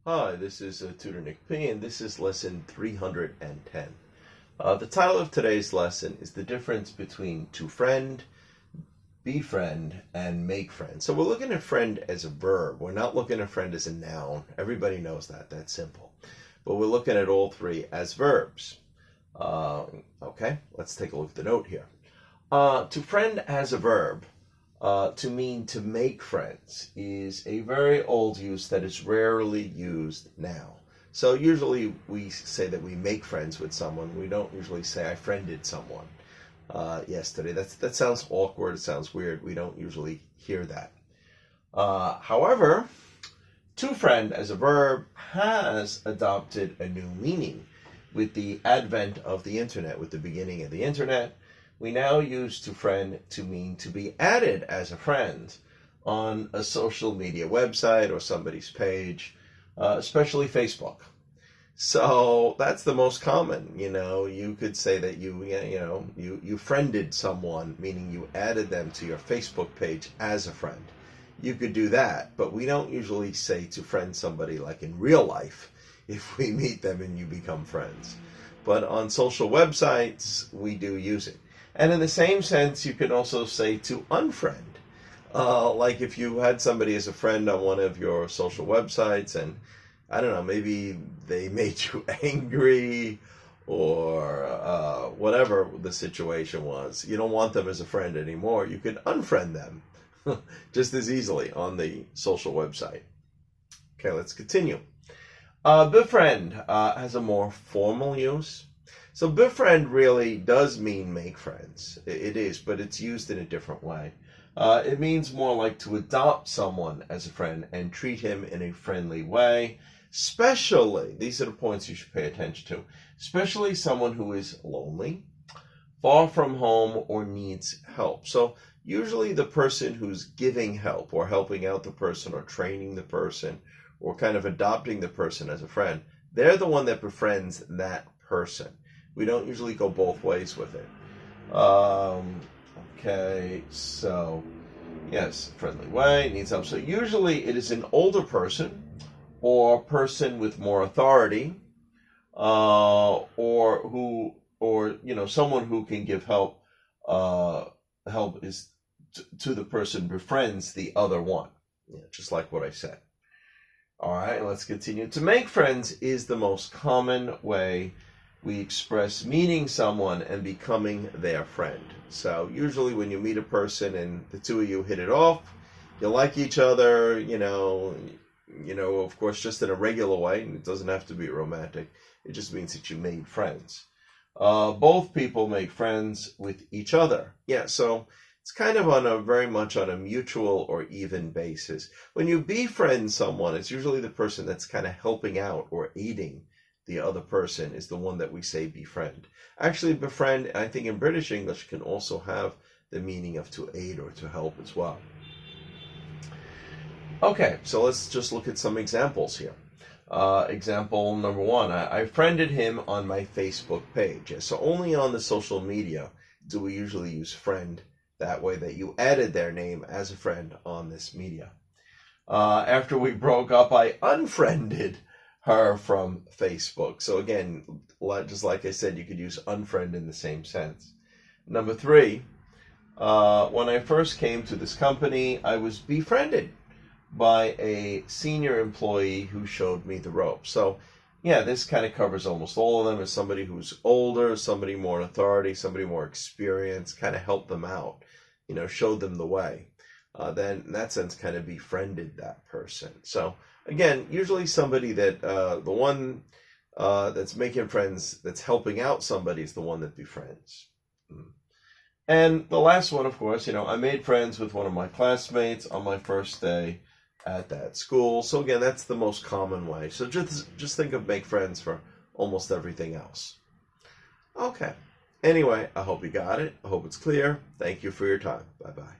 Hi, this is Tutor Nick P, and this is lesson 310. The title of today's lesson is the difference between to friend, befriend, and make friends. So we're looking at friend as a verb. We're not looking at friend as a noun. Everybody knows that. That's simple. But we're looking at all three as verbs. Okay, let's take a look at the note here. To friend as a verb, to mean to make friends, is a very old use that is rarely used now. So usually we say that we make friends with someone. We don't usually say I friended someone yesterday. That sounds awkward. It sounds weird. We don't usually hear that. However, to friend as a verb has adopted a new meaning with the advent of the internet, with the beginning of the internet. We now use to friend to mean to be added as a friend on a social media website or somebody's page, especially Facebook. So that's the most common. You could say that you friended someone, meaning you added them to your Facebook page as a friend. You could do that, but we don't usually say to friend somebody like in real life if we meet them and you become friends. But on social websites, we do use it. And in the same sense, you can also say to unfriend. Like if you had somebody as a friend on one of your social websites and, I don't know, maybe they made you angry or whatever the situation was. You don't want them as a friend anymore. You can unfriend them just as easily on the social website. Okay, let's continue. Befriend has a more formal use. So befriend really does mean make friends. It is, but it's used in a different way. It means more like to adopt someone as a friend and treat him in a friendly way, especially, these are the points you should pay attention to, especially someone who is lonely, far from home, or needs help. So usually the person who's giving help or helping out the person or training the person or kind of adopting the person as a friend, they're the one that befriends that person. We don't usually go both ways with it. Okay, so yes, friendly way, needs help. So usually it is an older person or person with more authority, or someone who can give help. Help is to the person befriends the other one, just like what I said. All right, let's continue. To make friends is the most common way we express meeting someone and becoming their friend. So usually when you meet a person and the two of you hit it off, you like each other, of course, just in a regular way, and it doesn't have to be romantic. It just means that you made friends. Both people make friends with each other. Yeah, so it's kind of very much on a mutual or even basis. When you befriend someone, it's usually the person that's kind of helping out or aiding the other person is the one that we say befriend. Actually, befriend, I think in British English, can also have the meaning of to aid or to help as well. Okay, so let's just look at some examples here. Example number one, I friended him on my Facebook page. So only on the social media do we usually use friend that way, that you added their name as a friend on this media. After we broke up, I unfriended her from Facebook. So again, just like I said, you could use unfriend in the same sense. Number three, when I first came to this company, I was befriended by a senior employee who showed me the ropes. So yeah, this kind of covers almost all of them. As somebody who's older, somebody more authority, somebody more experienced, kind of helped them out, showed them the way. Then in that sense, kind of befriended that person. So again, usually somebody that, the one that's making friends, that's helping out somebody is the one that befriends. And the last one, of course, I made friends with one of my classmates on my first day at that school. So again, that's the most common way. So just think of make friends for almost everything else. Okay. Anyway, I hope you got it. I hope it's clear. Thank you for your time. Bye-bye.